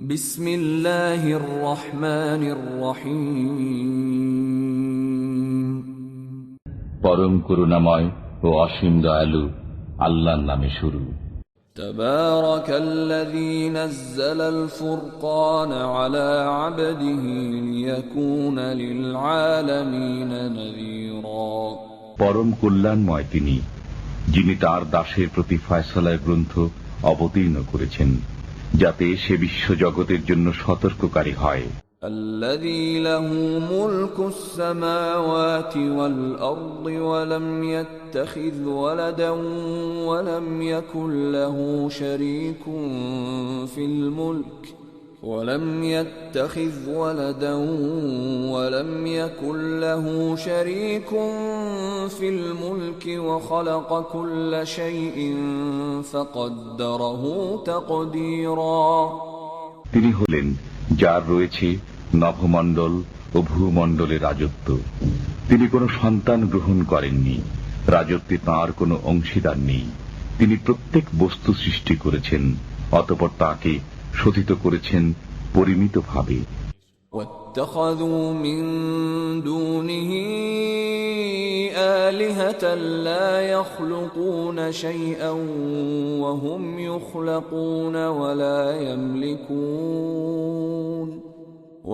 বিসমিল্লাহির রহমানির রহিম। পরম করুণাময় ও অসীম দয়ালু আল্লাহর নামে শুরু। তাবারাকাল্লাযী নাযালাল ফুরকানা আলা আবদিহি লিয়াকুনা লিল আলামিনা নাযীরা। পরম কল্যাণময় তিনি, যিনি তার দাসের প্রতি ফয়সালার গ্রন্থ অবতীর্ণ করেছেন, যাতে সে বিশ্ব জগতের জন্য সতর্ককারী হয়। الذي له ملك السماوات والأرض ولم يتخذ ولدا ولم يكن له شريك في الملك وخلق كل شيء فقدره تقديرا। তিনি হলেন যার রয়েছে নভমণ্ডল ও ভূমণ্ডলের রাজত্ব। তিনি কোনো সন্তান গ্রহণ করেননি, রাজত্বে তাঁর কোনো অংশীদার নেই। তিনি প্রত্যেক বস্তু সৃষ্টি করেছেন, অতঃপর তাকে শোধিত করেছেন পরিমিতভাবে। واتخذوا من دونه آلهة لا يخلقون شيئا وهم يخلقون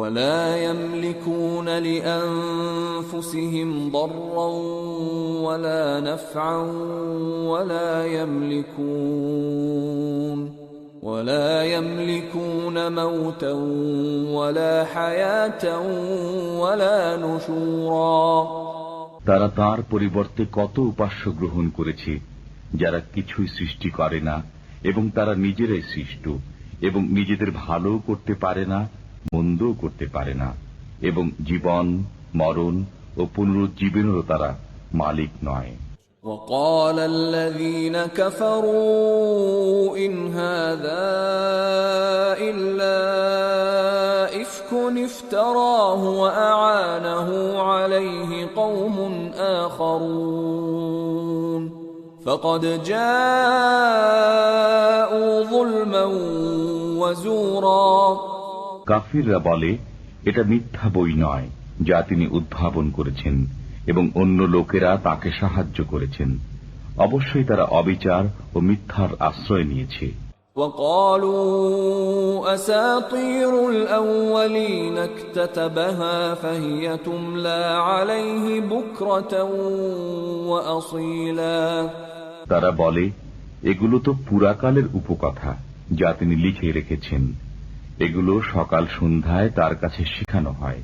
ولا يملكون لأنفسهم ضرا ولا نفعا ولا يملكون موتا ولا حياة ولا نشورا। তারা তার পরিবর্তে কত উপাস্য গ্রহণ করেছে, যারা কিছুই সৃষ্টি করে না এবং তারা নিজেরাই সৃষ্ট এবং নিজেদের ভালো করতে পারে না, মন্দও করতে পারে না, এবং জীবন, মরণ ও পুনরুজ্জীবনেরও তারা মালিক নয়। وقال الذين كفروا إن هذا إلا إفك افتراه وأعانه عليه قوم آخرون فقد جاءوا ظلما وزورا। কাফিররা বলে, এটা মিথ্যা বই নয় যা তিনি উদ্ভাবন করেছেন এবং অন্য লোকেরা তাকে সাহায্য করেছেন। অবশ্যই তারা অবিচার ও মিথ্যার আশ্রয় নিয়েছে। وقالوا أساطير الأولين اكتتبها فهي تملى عليه بكرة وأصيلا। তারা বলে, এগুলো তো পুরাকালের উপকথা যা তিনি লিখে রেখেছেন, এগুলো সকাল সন্ধ্যায় তার কাছে শেখানো হয়।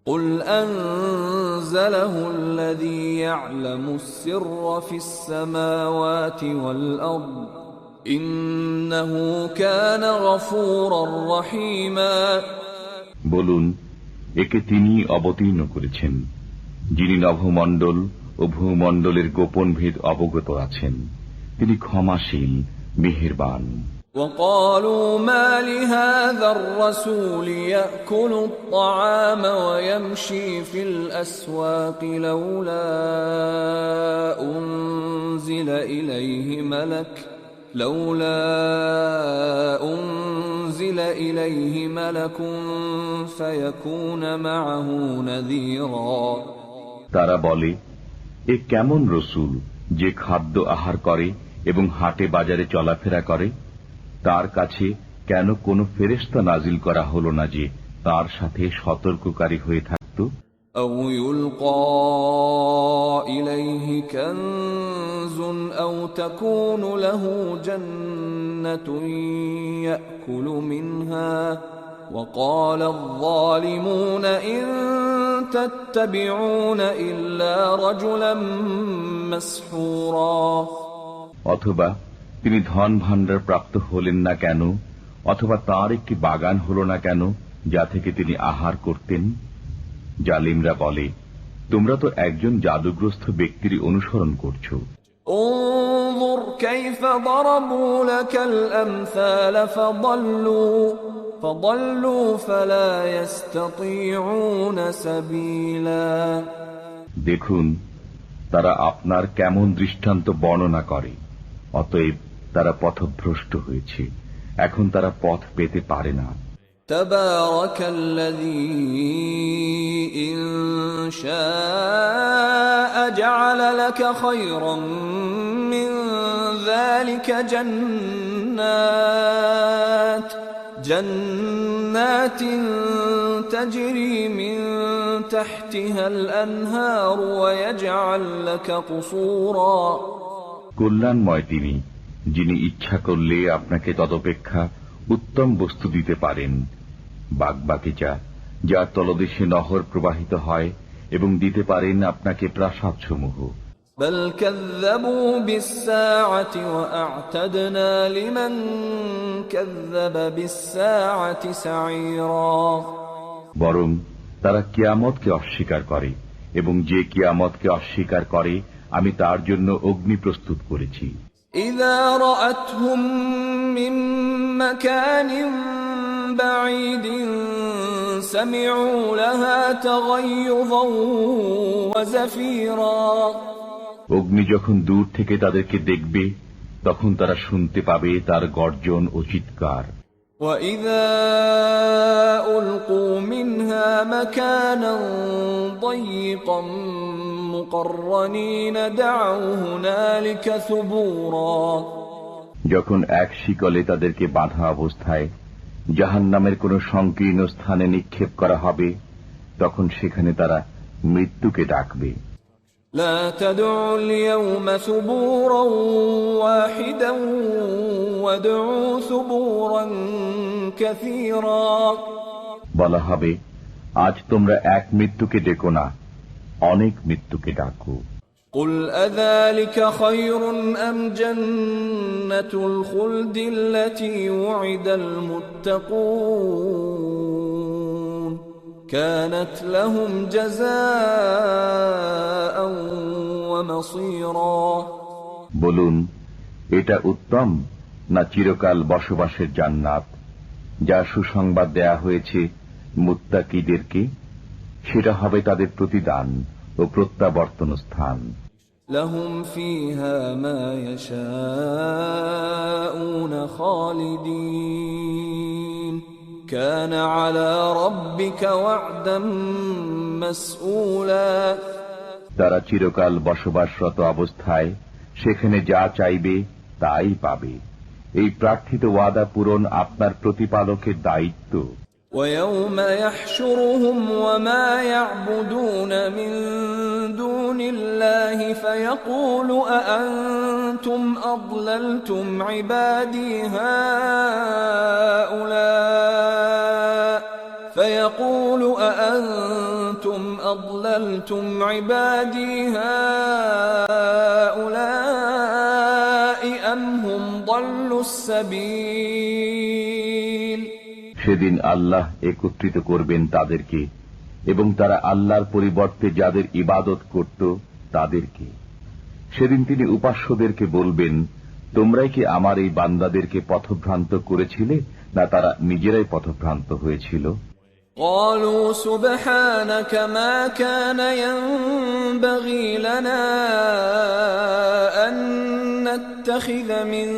قل أنزله الذي يعلم السر في السماوات والأرض إنه كان غفورا رحيما। বলুন, একে তিনি অবতীর্ণ করেছেন, যিনি নভমণ্ডল ও ভূমণ্ডলের গোপন ভেদ অবগত আছেন। তিনি ক্ষমাশীল, মেহেরবান। وقالوا ما لهذا الرسول يأكل الطعام ويمشي في الأسواق لولا أنزل إليه ملك فيكون معه نذيرا। তারা বলে, এ কেমন রসুল যে খাদ্য আহার করে এবং হাটে বাজারে চলাফেরা করে? তার কাছে কেন কোনো ফেরেশতা নাজিল করা হলো না যে তার সাথে সতর্ককারী হয়ে থাকত? أو يلقى إليه كنز أو تكون له جنة يأكل منها وقال الظالمون إن تتبعون إلا رجلا مسحورا। অথবা তিনি ধন ভাণ্ডার প্রাপ্ত হলেন না কেন, অথবা তার একটি বাগান হল না কেন যা থেকে তিনি আহার করতেন? জালিমরা বলে, তোমরা তো একজন জাদুগ্রস্ত ব্যক্তির অনুসরণ করছো। انظر كيف ضربوا لك الأمثال فضلوا فلا يستطيعون سبيلا। দেখুন, তারা আপনার কেমন দৃষ্টান্ত বর্ণনা করে, অতএব তারা পথভ্রষ্ট হয়েছে, এখন তারা পথ পেতে পারে না। تبارك الذي إن شاء جعل لك خيرا من ذلك جنات تجري من تحتها الأنهار ويجعل لك قصورا কল্যাণময় তিনি, যিনি ইচ্ছা করলে আপনাকে তদপেক্ষা উত্তম বস্তু দিতে পারেন, বাগবাগিচা যার তলদেশে নহর প্রবাহিত হয়, এবং দিতে পারেন আপনাকে প্রাসাদসমূহ। بل كذبوا بالساعة وأعتدنا لمن كذب بالساعة سعيرا বরং তারা কিয়ামতকে অস্বীকার করে, এবং যে কিয়ামতকে অস্বীকার করে আমি তার জন্য অগ্নি প্রস্তুত করেছি। إذا رأتهم من مكان بعيد سمعوا لها تغيظا وزفيرا অগ্নি যখন দূর থেকে তাদেরকে দেখবে, তখন তারা শুনতে পাবে তার গর্জন ও চিৎকার। وَإِذَا أُلْقُوا مِنْهَا مَكَانًا ضَيِّقًا مُقَرَّنِينَ دَعَوْا هُنَالِكَ ثُبُورًا যখন এক শিকলে তাদেরকে বাঁধা অবস্থায় জাহান্নামের কোন সংকীর্ণ স্থানে নিক্ষেপ করা হবে, তখন সেখানে তারা মৃত্যুকে ডাকবে। لا تدعوا اليوم ثبورا واحدا وادعوا ثبورا كثيرا বলা হবে, আজ তোমরা এক মৃত্যুকে ডেকো না, অনেক মৃত্যুকে ডাকো। قل أذلك خير أم جنة الخلد التي وعد المتقون كانت لهم جزاء ومصيرا বলুন, এটা উত্তম না চিরকাল বসবাসের জান্নাত, যা সুসংবাদ দেয়া হয়েছে মুত্তাকিদেরকে? সেটা হবে তাদের প্রতিদান ও প্রত্যাবর্তন স্থান। لهم فيها ما يشاءون خالدين كان على ربك وعدا مسئولا তারা চিরকাল বসবাসরত অবস্থায় সেখানে যা চাইবে তাই পাবে। এই প্রার্থিত ওয়াদা পূরণ আপনার প্রতিপালকের দায়িত্ব। ويوم يحشرهم وما يعبدون من دون الله فيقول أأنتم أضللتم عبادي هؤلاء أم هم ضلوا السبيل সেদিন আল্লাহ একত্রিত করবেন তাদেরকে, এবং তারা আল্লাহর পরিবর্তে যাদের ইবাদত করত তাদেরকে। সেদিন তিনি উপাস্যদেরকে বলবেন, তোমরাই কি আমার এই বান্দাদেরকে পথভ্রান্ত করেছিলে, না তারা নিজেরাই পথভ্রান্ত হয়েছিল? قالوا سبحانك ما كان ينبغي لنا أن نتخذ من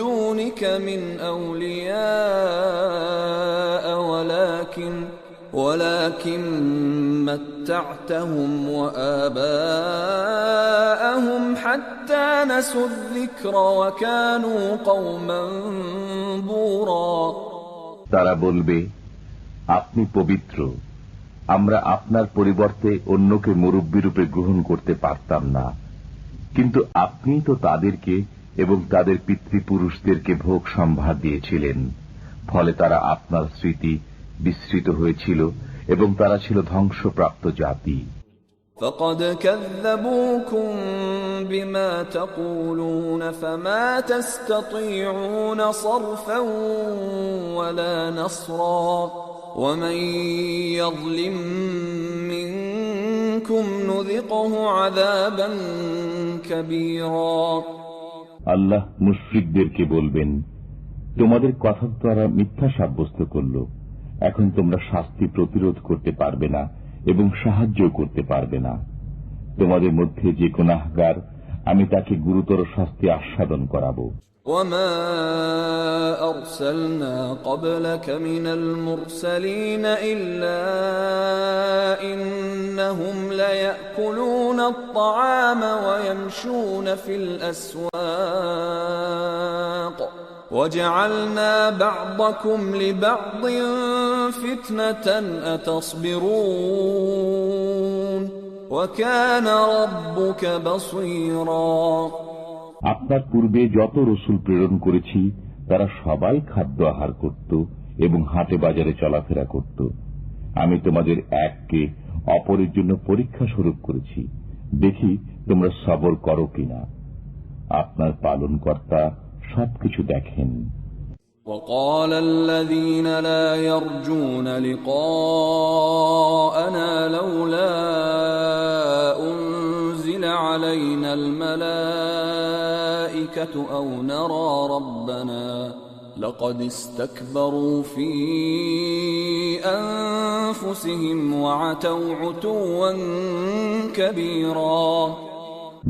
دونك من أولياء ولكن متعتهم وآباءهم حتى نسوا الذكر وكانوا قوما بورا তারা বলবে, আপনি পবিত্র, আমরা আপনার পরিবর্তে অন্যকে মুরব্বীরূপে গ্রহণ করতে পারতাম না, কিন্তু আপনি তো তাদেরকে এবং তাদের পিতৃপুরুষদেরকে ভোগ সম্ভার দিয়েছিলেন, ফলে তারা আপনার স্মৃতি বিস্মৃত হয়েছিল এবং তারা ছিল ধ্বংসপ্রাপ্ত জাতি। فقد كذبوكم بما تقولون فما تستطيعون صرفا ولا نصرا ومن يظلم منكم نذقه عذابا كبيرا আল্লাহ মুশরিকদেরকে বলবেন, তোমাদের কথা দ্বারা মিথ্যা সাব্যস্ত করল, এখন তোমরা শাস্তি প্রতিরোধ করতে পারবে না এবং সাহায্য করতে পারবে না। তোমাদের মধ্যে যে গুনাহগার, আমি তাকে গুরুতর শাস্তি আস্বাদন করাবো। وما أرسلنا قبلك من المرسلين إلا إنهم ليأكلون الطعام ويمشون في الأسواق وجعلنا بعضكم لبعض فتنة أتصبرون وكان ربك بصيرا। আপনার পূর্বে যত রসুল প্রেরণ করেছি তারা সবাই খাদ্য আহার করত এবং হাটে বাজারে চলাফেরা করত। আমি তোমাদের এককে অপরের জন্য পরীক্ষা স্বরূপ করেছি, দেখি তোমরা সবর করো কিনা। আপনার পালনকর্তা সবকিছু দেখেন। وقال الذين لا يرجون لقاءنا لولا أنزل علينا الملائكة أو نرى ربنا لقد استكبروا في أنفسهم وعتوا عتوا كبيرا।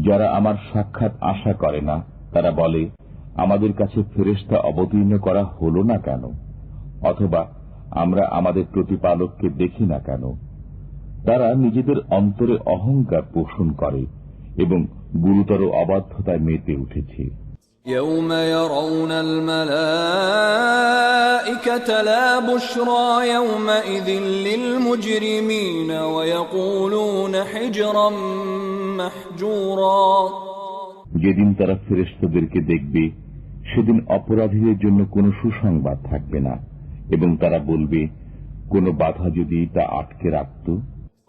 যারা আমার সাক্ষাৎ আশা করে না তারা বলে, আমাদের কাছে ফেরেশতা অবতীর্ণ করা হলো না কেন, অথবা আমরা আমাদের প্রতিপালককে দেখি না কেন। তারা নিজেদের অন্তরে অহংকার পোষণ করে এবং গুরুতর অবাধ্যতায় মেতে উঠেছে। يوم يرون الملائكة لا بشرى يومئذ للمجرمين ويقولون حجرا محجورا। যেদিন তারা ফেরেশতাদেরকে দেখবে সেদিন অপরাধীদের জন্য কোনো সুসংবাদ থাকবে না এবং তারা বলবে, কোনো বাধা যদি তা আটকে রাখত।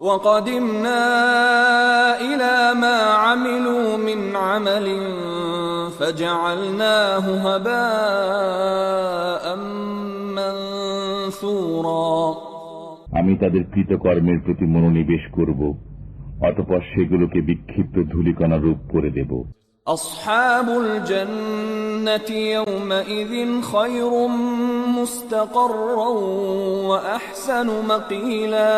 وقدمنا إلى ما عملوا من عمل فجعلناه هباء منثورا। আমি তাদের কৃতকর্মের প্রতি মনোনিবেশ করব, অতঃপর সেগুলোকে বিক্ষিপ্ত ধূলিকণা রূপ করে দেব। أصحاب الجنة يومئذ خير مستقرا وأحسن مقيلا।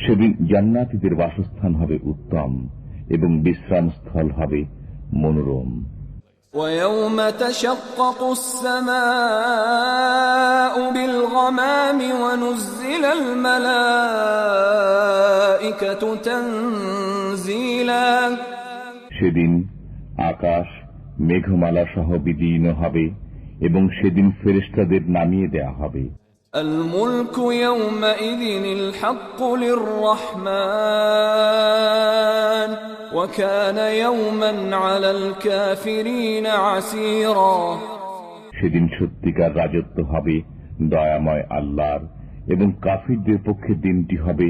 সেদিন জান্নাতীদের বাসস্থান হবে উত্তম এবং বিশ্রাম স্থল হবে মনোরম। ويوم تشقق السماء بالغمام ونزل الملائكة تنزيلا। সেদিন আকাশ মেঘমালা সহ বিদীর্ণ হবে এবং সেদিন ফেরেশতাদের নামিয়ে দেয়া হবে। الملك يومئذ الحق للرحمن وكان يوما على الكافرين عسيرا। সেদিন সত্যিকার রাজত্ব হবে দয়াময় আল্লাহর এবং কাফিরদের পক্ষে দিনটি হবে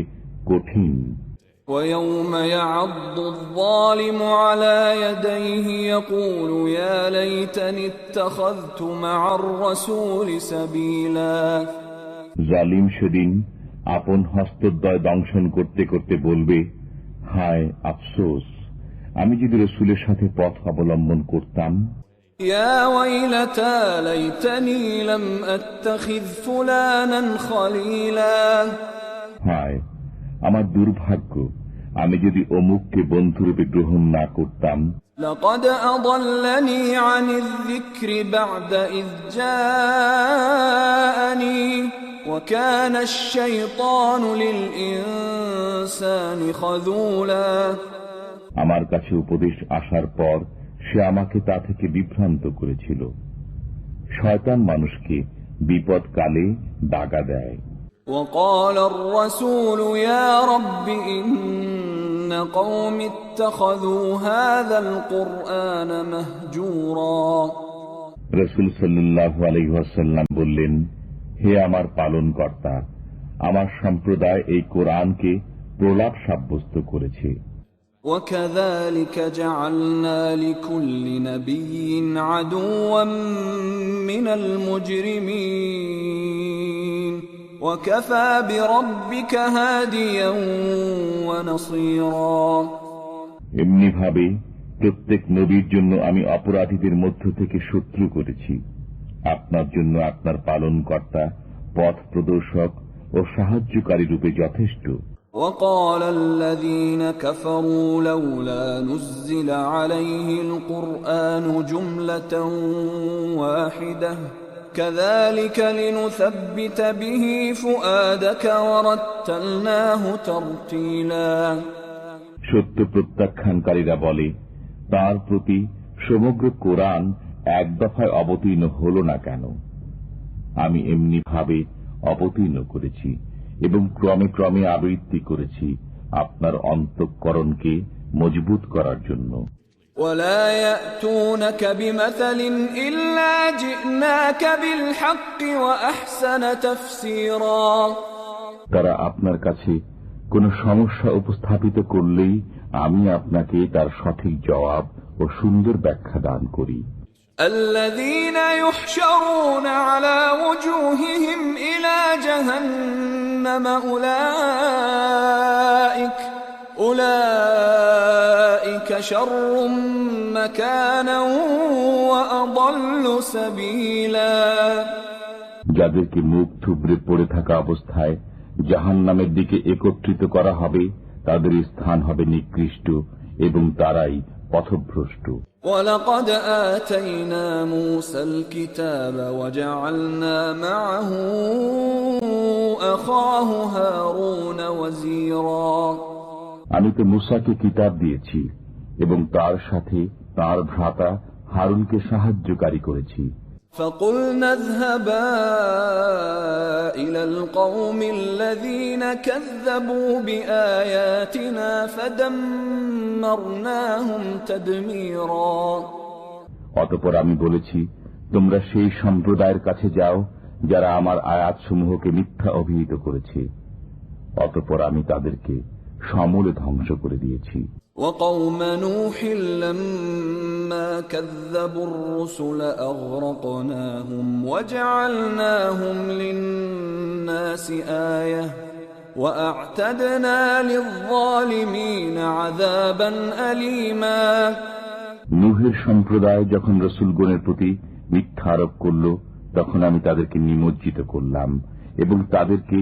কঠিন। ويوم يعض الظالم على يديه يقول يا ليتني اتخذت مع الرسول سبيلا। জালিম সেদিন আপন হস্তদ্বয় দংশন করতে করতে বলবে, হায় আফসোস, আমি যদি রাসূলের সাথে পথ অবলম্বন করতাম। يا ويلتى ليتني لم أتخذ فلانا خليلا। হায় আমার দুর্ভাগ্য, আমি যদি অমুককে বন্ধুরূপে গ্রহণ না করতাম। لقد أضلني عن الذكر بعد إذ جاءني وكان الشيطان للإنسان خذولا। আমার কাছে উপদেশ আসার পর সে আমাকে তা থেকে বিভ্রান্ত করেছিল। শয়তান মানুষকে বিপদকালে দাগা দেয়। وقال الرسول يا رب إن قوم اتخذوا هذا القرآن مهجورا। রাসূল সাল্লাল্লাহু আলাইহি ওয়াসাল্লাম বললেন, হে আমার পালনকর্তা, আমার সম্প্রদায় এই কোরআনকে প্রলাপ সাব্যস্ত করেছে। وكذلك جعلنا لكل نبي عدوا من المجرمين وكفى بربك هاديا ونصيرا। এমনি ভাবে প্রত্যেক নবীর জন্য আমি অপরাধীদের মধ্য থেকে শত্রু করেছি। আপনার জন্য আপনার পালনকর্তা পথ প্রদর্শক ও সাহায্যকারী রূপে যথেষ্ট। وقال الذين كفروا لولا نزل عليه القرآن جملة واحدة كذلك لنثبت به فؤادك ورتلناه ترتيلا সত্য প্রত্যাখ্যানকারীরা বলে, তার প্রতি সমগ্র কোরআন এক দফায় অবতীর্ণ হল না কেন? আমি এমনি ভাবে অবতীর্ণ করেছি এবং ক্রমে ক্রমে আবৃত্তি করেছি আপনার অন্তঃকরণকে মজবুত করার জন্য। ولا يأتونك بمثل إلا جئناك بالحق وأحسن تفسيرا তারা আপনার কাছে কোন সমস্যা উপস্থাপিত করলেই আমি আপনাকে তার সঠিক জবাব ও সুন্দর ব্যাখ্যা দান করি। الذين يحشرون على وجوههم إلى جهنم أولئك شر مكانا وأضل سبيلا যাদেরকে মুখ থুবড়ে পড়ে থাকা অবস্থায় জাহান্নামের দিকে একত্রিত করা হবে, তাদের স্থান হবে নিকৃষ্ট এবং তারাই পথভ্রষ্ট। وَلَقَدْ آتَيْنَا مُوسَى الْكِتَابَ وَجَعَلْنَا مَعَهُ أَخَاهُ هَارُونَ وَزِيرًا আমি তো মুসাকে কিতাব দিয়েছি এবং তার সাথে তার ভ্রাতা হারুনকে সাহায্যকারী করেছি। فَقُلْنَا اذْهَبَا إِلَى الْقَوْمِ الَّذِينَ كَذَّبُوا بِآيَاتِنَا فَدَمَّرْنَاهُمْ تَدْمِيرًا অতঃপর আমি বলেছি, তোমরা সেই সম্প্রদায়ের কাছে যাও যারা আমার আয়াতসমূহকে মিথ্যা অভিহিত করেছে। অতঃপর আমি তাদেরকে সমূলে ধ্বংস করে দিয়েছি। وقوم نوح لما كذبوا الرسل أغرقناهم وجعلناهم للناس آية وأعتدنا للظالمين عذابا أليما নূহের সম্প্রদায় যখন রাসূলগণের প্রতি মিথ্যা আরোপ করল, তখন আমি তাদেরকে নিমজ্জিত করলাম এবং তাদেরকে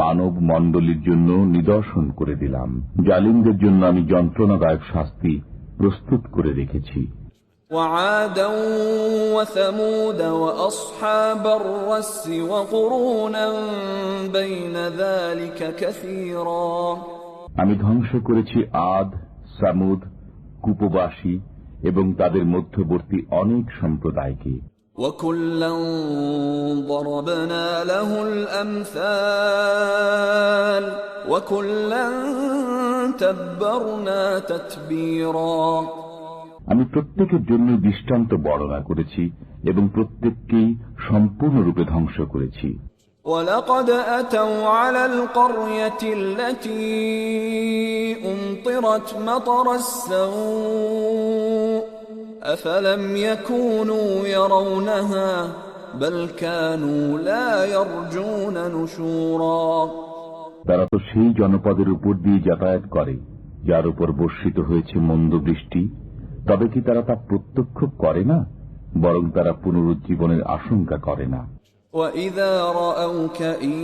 মানব মণ্ডলীর জন্য নিদর্শন করে দিলাম। জালিমদের জন্য আমি যন্ত্রণাদায়ক শাস্তি প্রস্তুত করে রেখেছি। وعادا وثمود وأصحاب الرس وقرونا بين ذلك كثيرا আমি ধ্বংস করেছি আদ, সামুদ, কুপবাসী এবং তাদের মধ্যবর্তী অনেক সম্প্রদায়কে। وَكُلًّا ضَرَبْنَا لَهُ الْأَمْثَالَ وَكُلًّا تَبَّرْنَا تَتْبِيرًا আমি প্রত্যেকের জন্য দৃষ্টান্ত বর্ণনা করেছি এবং প্রত্যেককেই সম্পূর্ণরূপে ধ্বংস করেছি। وَلَقَدْ أَتَوْا عَلَى الْقَرْيَةِ الَّتِي أُمْطِرَتْ مَطَرَ السَّوْءِ أَفَلَمْ يَكُونُوا يَرَوْنَهَا بَلْ كَانُوا لَا يَرْجُونَ نُشُورًا তারা তো সেই জনপদের উপর দিয়ে যাতায়াত করে যার উপর বর্ষিত হয়েছে মন্দ বৃষ্টি, তবে কি তারা তা প্রত্যক্ষ করে না, বরং তারা পুনরুজ্জীবনের আশঙ্কা করে না। وَإِذَا رَأَوْكَ إِن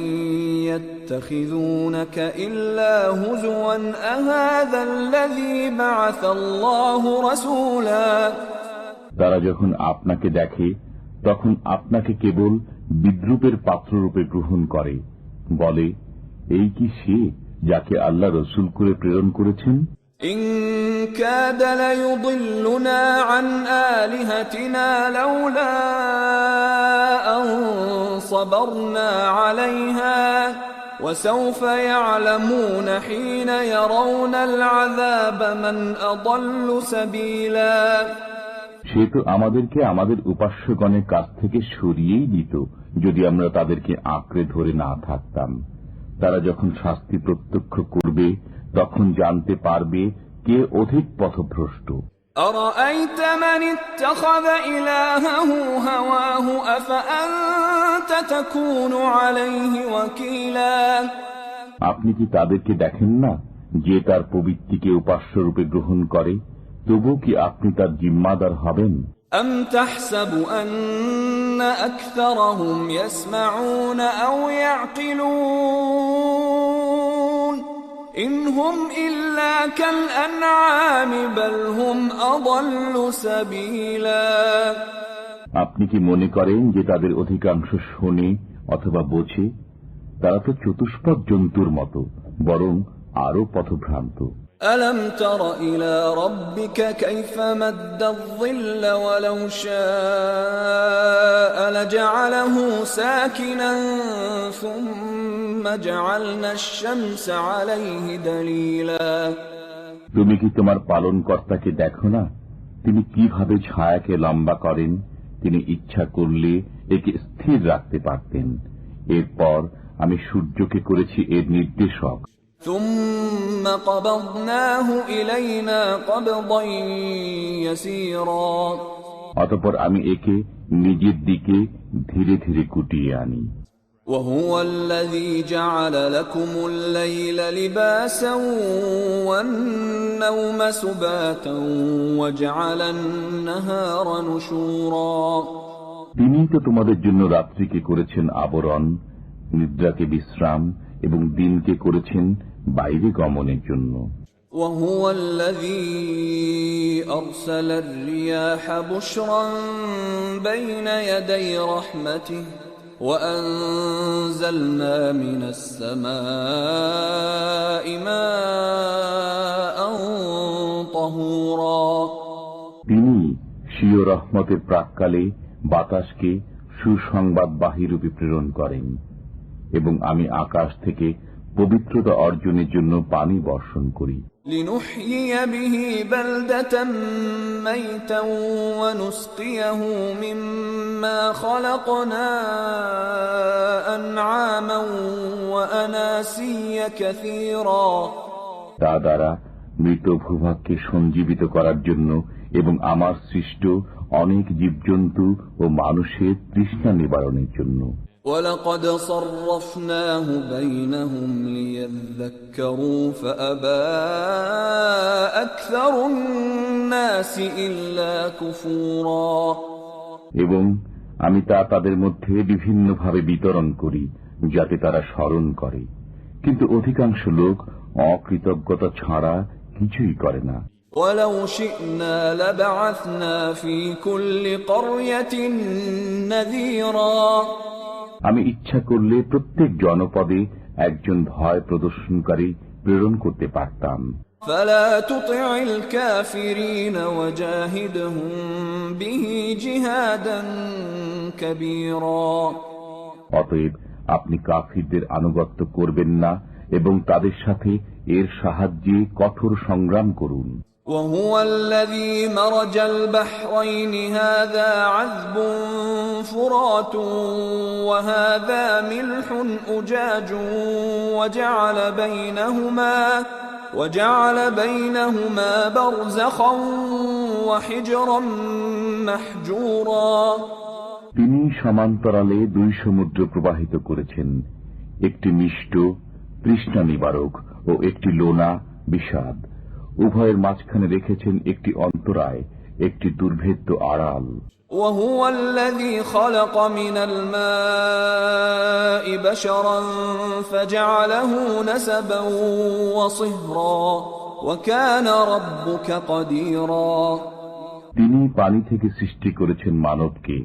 يَتَّخِذُونَكَ إِلَّا هُزُوًا أَهَذَا الَّذِي بَعَثَ اللَّهُ رَسُولًا তারা যখন আপনাকে দেখে তখন আপনাকে কেবল বিদ্রুপের পাত্ররূপে গ্রহণ করে, বলে, এই কি সে যাকে আল্লাহ রসুল করে প্রেরণ করেছেন? إِن كَادَ لَيُضِلُّنَا عَنْ آلِهَتِنَا لَوْلَا أَن صَبَرْنَا عَلَيْهَا وَسَوْفَ يَعْلَمُونَ حِينَ يَرَوْنَ الْعَذَابَ مَنْ أَضَلُّ سَبِيلًا সে তো আমাদেরকে আমাদের উপাস্যগণের কাছ থেকে সরিয়েই দিত যদি আমরা তাদেরকে আঁকড়ে ধরে না থাকতাম। তারা যখন শাস্তি প্রত্যক্ষ করবে তখন জানতে পারবে কে অধিক পথভ্রষ্ট। أَرَأَيْتَ مَنِ اتَّخَذَ إِلَٰهَهُ هَوَاهُ أَفَأَنتَ تَكُونُ عَلَيْهِ وَكِيلًا আপনি কি তাদেরকে দেখেন না যে তার প্রবৃত্তিকে উপাস্যরূপে গ্রহণ করে, তবু কি আপনি তার জিম্মাদার হবেন? أَمْ تَحْسَبُ أَنَّ أَكْثَرَهُمْ يَسْمَعُونَ أَوْ يَعْقِلُونَ إن هم إلا كالأنعام بل هم أضل سبيلا আপনি কি মনে করেন যে তাদের অধিকাংশ শোনে অথবা বোঝে? তারা তো চতুষ্পদ জন্তুর মতো, বরং আরো পথভ্রান্ত। ألم تر إلى ربك كيف مد الظل ولو شاء لجعله ساكنا ثم جعلنا الشمس عليه دليلا তুমি কি তোমার পালনকর্তাকে দেখো না? তিনি কিভাবে ছায়াকে লম্বা করেন। তিনি ইচ্ছা করলে একে স্থির রাখতে পারতেন। এরপর আমি সূর্যকে করেছি এর নির্দেশক। ثم قبضناه إلينا قبضا يسيرا অতঃপর আমি একে নিজের দিকে ধীরে ধীরে কুটিয়ে আনি। وهو الذي جعل لكم الليل لباسا والنوم سباتا وجعل النهار نشورا তিনি তো তোমাদের জন্য রাত্রিকে করেছেন আবরণ, নিদ্রাকে বিশ্রাম এবং দিনকে করেছেন বাইরে গমনের জন্য। وهو الذي أرسل الرياح بشرا بين يدي رحمته وأنزلنا من السماء ماء طهورا তিনি স্বীয় রহমতের প্রাক্কালে বাতাসকে সুসংবাদবাহী রূপে প্রেরণ করেন এবং আমি আকাশ থেকে পবিত্রতা অর্জনের জন্য পানি বর্ষণ করি। لنحيي به بلدة ميتا ونسقيه مما خلقنا أنعاما وأناسيا كثيرا তা দ্বারা মৃত ভূভাগকে সঞ্জীবিত করার জন্য এবং আমার সৃষ্ট অনেক জীবজন্তু ও মানুষের তৃষ্ণা নিবারণের জন্য। وَلَقَدْ صَرَّفْنَاهُ بَيْنَهُمْ لِيَذَّكَّرُوا فَأَبَى أَكْثَرُ النَّاسِ إِلَّا كُفُورًا এবং আমি তা তাদের মধ্যে বিভিন্নভাবে বিতরণ করি যাতে তারা স্মরণ করে, কিন্তু অধিকাংশ লোক অকৃতজ্ঞতা ছাড়া কিছুই করে না। وَلَوْ شِئْنَا لَبَعَثْنَا فِي كُلِّ قَرْيَةٍ نَذِيرًا আমি ইচ্ছা করলে প্রত্যেক জনপদে একজন ভয় প্রদর্শনকারী প্রেরণ করতে পারতাম। فَلَا تُطِعِ الْكَافِرِينَ وَجَاهِدْهُمْ بِهِ جِهَادًا كَبِيرًا অতএব আপনি কাফিরদের আনুগত্য করবেন না এবং তাদের সাথে এর সাহায্যে কঠোর সংগ্রাম করুন। وهو الذي مرج البحرين هذا عذب فرات وهذا ملح أجاج وجعل بينهما برزخا وحجرا محجورا তিনি সমান্তরালে দুই সমুদ্র প্রবাহিত করেছেন, একটি মিষ্ট তৃষ্ণা নিবারক ও একটি লোনা বিষাদ। উভয়ের মাঝখানে রেখেছেন একটি অন্তরায়, একটি দুর্ভেদ্য আড়াল। وهو الذي خلق من الماء بشرا فجعله نسبا وصهرا وكان ربك قديرا তিনি পানি থেকে সৃষ্টি করেছেন মানবকে,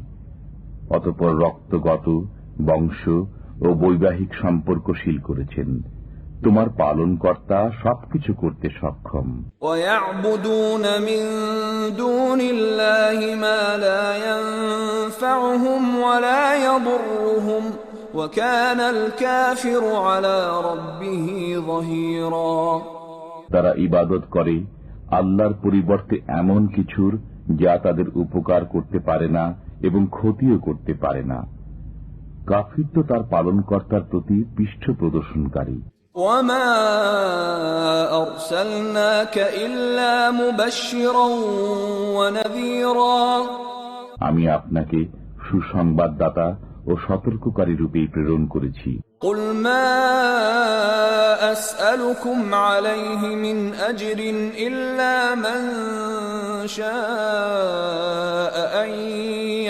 অতঃপর রক্তগত বংশ ও বৈবাহিক সম্পর্কশীল করেছেন। তোমার পালনকর্তা সবকিছু করতে সক্ষম। وَيَعْبُدُونَ مِن دُونِ اللَّهِ مَا لَا يَنفَعُهُمْ وَلَا يَضُرُّهُمْ وَكَانَ الْكَافِرُ عَلَى رَبِّهِ ظَهِيرًا তারা ইবাদত করে আল্লাহর পরিবর্তে এমন কিছুর যা তাদের উপকার করতে পারে না এবং ক্ষতিও করতে পারে না। কাফির তো তার পালনকর্তার প্রতি পৃষ্ঠ প্রদর্শনকারী। وَمَا أَرْسَلْنَاكَ إِلَّا مُبَشِّرًا وَنَذِيرًا আমি আপনাকে সুসংবাদদাতা ও সতর্ককারী রূপে প্রেরণ করেছি। قُلْ مَا أَسْأَلُكُمْ عَلَيْهِ مِنْ أَجْرٍ إِلَّا مَنْ شَاءَ أَنْ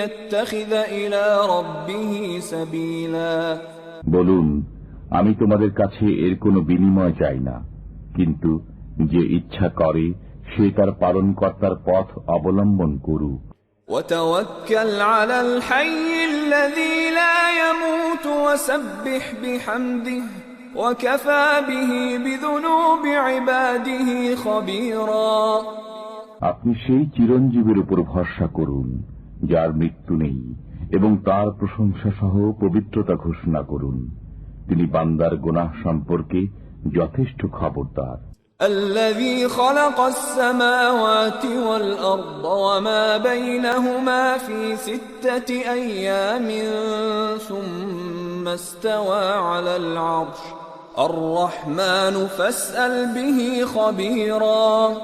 يَتَّخِذَ إِلَى رَبِّهِ سَبِيلًا বলুন, আমি তোমাদের কাছে এর কোনো বিনিময় চাই না, কিন্তু যে ইচ্ছা করে সে তার পালনকর্তার পথ অবলম্বন করুক। وتوكل على الحي الذي لا يموت وسبح بحمده وكفى به بذنوب عباده خبيرا। আপনি সেই চিরঞ্জীবের উপর ভরসা করুন যার মৃত্যু নেই, এবং তার প্রশংসা সহ পবিত্রতা ঘোষণা করুন। তিনি বান্দার গুনাহ সম্পর্কে যথেষ্ট খবরদার। الذي خلق السماوات والأرض وما بينهما في 6 أيام ثم استوى على العرش الرحمن فاسأل به خبيرا।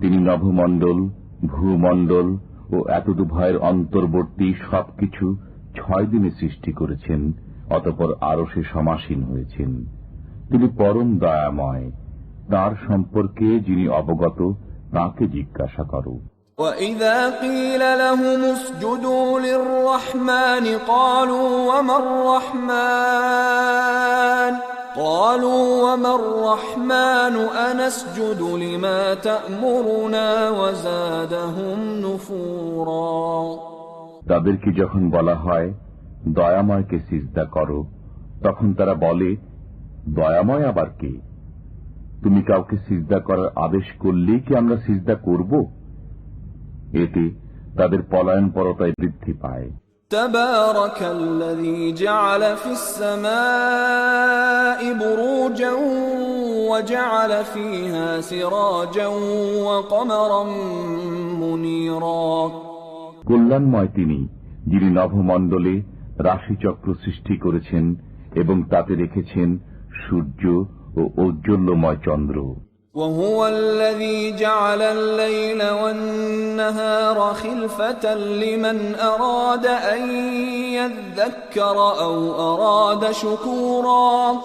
তিনি নভমণ্ডল, ভূমণ্ডল ও এতদুভয়ের অন্তর্বর্তী সবকিছু 6 দিনে সৃষ্টি করেছেন, অতঃপর আরশে সমাসীন হয়েছেন। তিনি পরম দয়াময়, তার সম্পর্কে যিনি অবগত তাকে জিজ্ঞাসা করো। وَإِذَا قِيلَ لَهُمُ اسْجُدُوا لِلرَّحْمَنِ قَالُوا وَمَا الرَّحْمَنُ أَنَسْجُدُ لِمَا تَأْمُرُنَا وَزَادَهُمْ نُفُورًا। তাদেরকে যখন বলা হয় দয়াময়কে সিজদা করো, তখন তারা বলে, দয়াময় আবার কে? তুমি কাউকে সিজদা করার আদেশ করলেই কি আমরা সিজদা করব? এতে তাদের পলায়নপরতায় বৃদ্ধি পায়। تبارك الذي جعل في السماء بروجا وجعل فيها سراجا وقمرا منيرا। কল্যাণময় তিনি, যিনি নভমণ্ডলে রাশিচক্র সৃষ্টি করেছেন এবং তাতে রেখেছেন সূর্য ও ঔজ্জ্বল্যময় চন্দ্র। وهو الذي جعل الليل والنهار خلفة لمن أراد أن يذكر أو أراد شكورا।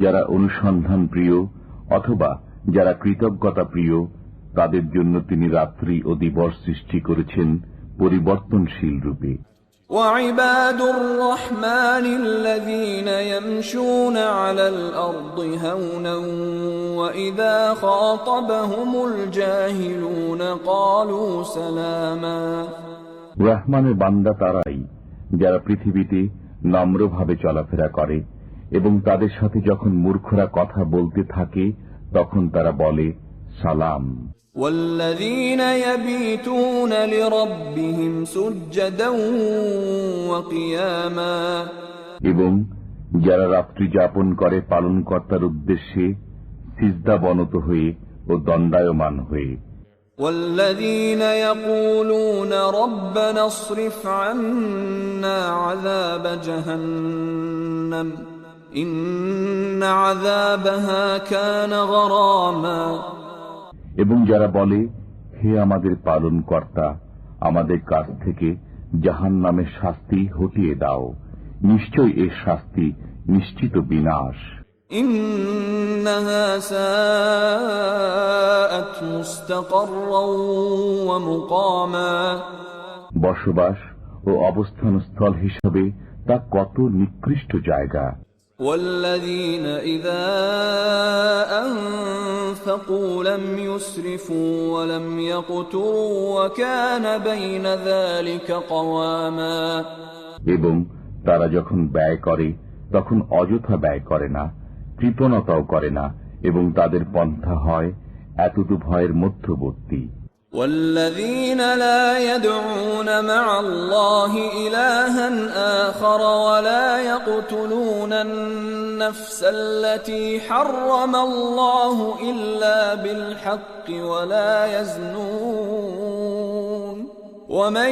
যারা অনুসন্ধান প্রিয় অথবা যারা কৃতজ্ঞতা প্রিয়, তাদের জন্য তিনি রাত্রি ও দিবস সৃষ্টি করেছেন পরিবর্তনশীল রূপে। وعباد الرحمن الذين يمشون على الأرض هونا وإذا خاطبهم الجاهلون قالوا سلاما। রহমানের বান্দা তারাই যারা পৃথিবীতে নম্রভাবে চলাফেরা করে এবং তাদের সাথে যখন মূর্খরা কথা বলতে থাকে তখন তারা বলে সালাম। والذين يبيتون لربهم سجدا وقياما। এবং যারা রাত্রি যাপন করে পালনকর্তার উদ্দেশ্যে সিজদাবনত হয়ে ও দণ্ডায়মান হয়ে। والذين يقولون ربنا اصرف عنا عذاب جهنم إن عذابها كان غراما। এবং যারা বলে, হে আমাদের পালনকর্তা, আমাদের কাছ থেকে জাহান্নামের শাস্তি হটিয়ে দাও, নিশ্চয় এর শাস্তি নিশ্চিত বিনাশ। إنها ساءت مستقرا ومقاما। বসবাস ও অবস্থানস্থল হিসাবে তা কত নিকৃষ্ট জায়গা। والذين إذا أنفقوا لم يسرفوا ولم يقتروا وكان بين ذلك قواما। এবং তারা যখন ব্যয় করে তখন অযথা ব্যয় করে না, কৃপণতাও করে না, এবং তাদের পন্থা হয় এতদুভয়ের মধ্যবর্তী। والذين لا يدعون مع الله إلها آخر ولا يقتلون النفس التي حرم الله إلا بالحق ولا يزنون ومن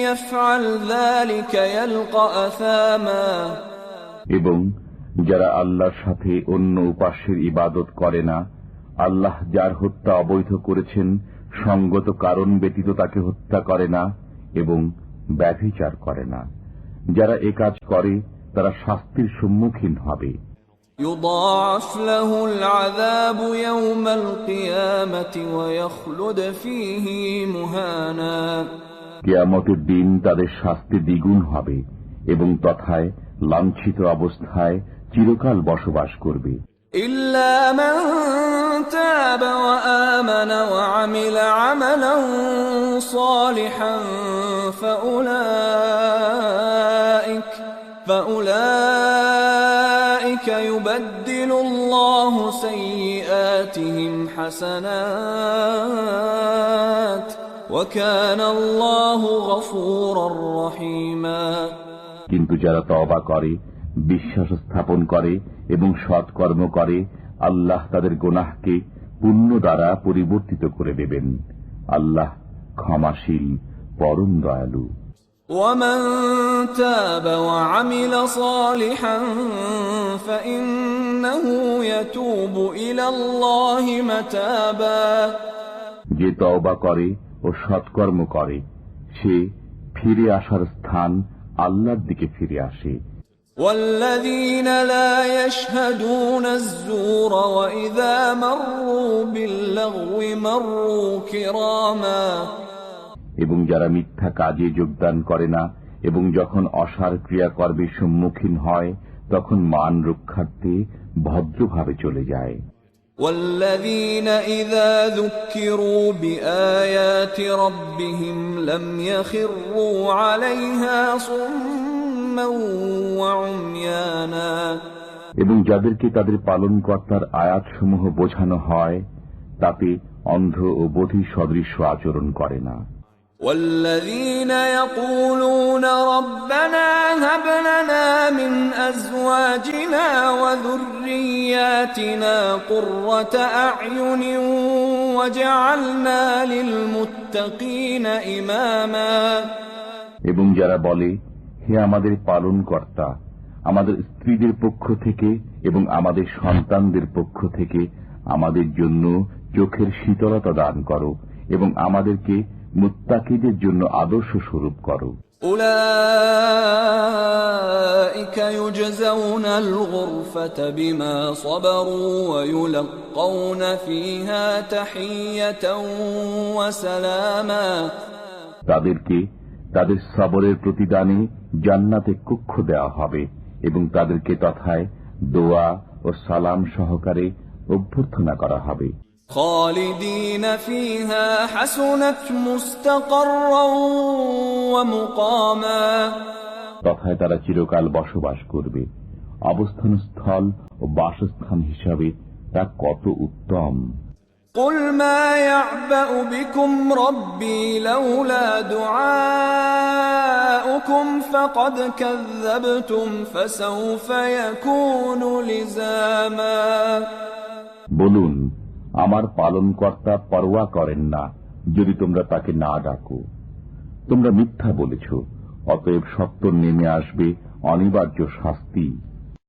يفعل ذلك يلقى أثاما। এবং যারা আল্লাহর সাথে অন্য উপাস্যের ইবাদত করে না, আল্লাহ যার হত্যা অবৈধ করেছেন সঙ্গত কারণ ব্যতীত তাকে হত্যা করে না এবং ব্যভিচার করে না, যারা এ কাজ করে তারা শাস্তির সম্মুখীন হবে। يضاعف له العذاب يوم القيامة ويخلد فيه مهانا। কিয়ামতের দিন তাদের শাস্তি দ্বিগুণ হবে এবং তথায় লাঞ্ছিত অবস্থায় চিরকাল বসবাস করবে। إلا من تاب وآمن وعمل عملا صالحا فأولئك يبدل الله سيئاتهم حسنات وكان الله غفورا رحيما কিন্তু যারা তওবা করে, বিশ্বাস স্থাপন করে এবং সৎকর্ম করে, আল্লাহ তাদের গুনাহকে পুণ্য দ্বারা পরিবর্তিত করে দেবেন। আল্লাহ ক্ষমাশীল, পরম দয়ালু। ومن تاب وعمل صالحا فإنه يتوب إلى الله متابا যে তওবা করে ও সৎকর্ম করে, সে ফিরে আসার স্থান আল্লাহর দিকে ফিরে আসে। والذين لا يشهدون الزور وإذا مروا باللغو مروا كراما এবং যারা মিথ্যা কাজে যোগদান করে না এবং যখন অসার ক্রিয়াকর্মের সম্মুখীন হয় তখন মান রক্ষার্থে ভদ্রভাবে চলে যায়। والذين إذا ذكروا بآيات ربهم لم يخروا عليها صما وعميانا এবং যাদেরকে তাদের পালনকর্তার আয়াতসমূহ বোঝানো হয় তাতে অন্ধ ও বধির সদৃশ্য আচরণ করে না। والذين يقولون ربنا هب لنا من أزواجنا وذرياتنا قرة أعين واجعلنا للمتقين إماما এবং যারা বলে, হে আমাদের পালনকর্তা, আমাদের স্ত্রীদের পক্ষ থেকে এবং আমাদের সন্তানদের পক্ষ থেকে আমাদের জন্য চোখের শীতলতা দান করো এবং আমাদেরকে মুত্তাকিদের জন্য আদর্শ স্বরূপ করো। أولئك يجزون الغرفة بما صبروا ويلقون فيها تحية وسلاما তাদেরকে তাদের সবরের প্রতিদানে জান্নাতে কক্ষ দেওয়া হবে এবং তাদেরকে তথায় দোয়া ও সালাম সহকারে অভ্যর্থনা করা হবে। خالدين فيها حسنت مستقرا ومقاما তথায় তারা চিরকাল বসবাস করবে। অবস্থান স্থল ও বাসস্থান হিসাবে তা কত উত্তম। قل ما يعبأ بكم ربي لولا دعاؤكم فقد كذبتم فسوف يكون لزاما বলুন, আমার পালনকর্তা পরোয়া করেন না যদি তোমরা তাকে না ডাকো। তোমরা মিথ্যা বলেছ, অতএব সত্য নেমে আসবে অনিবার্য শাস্তি।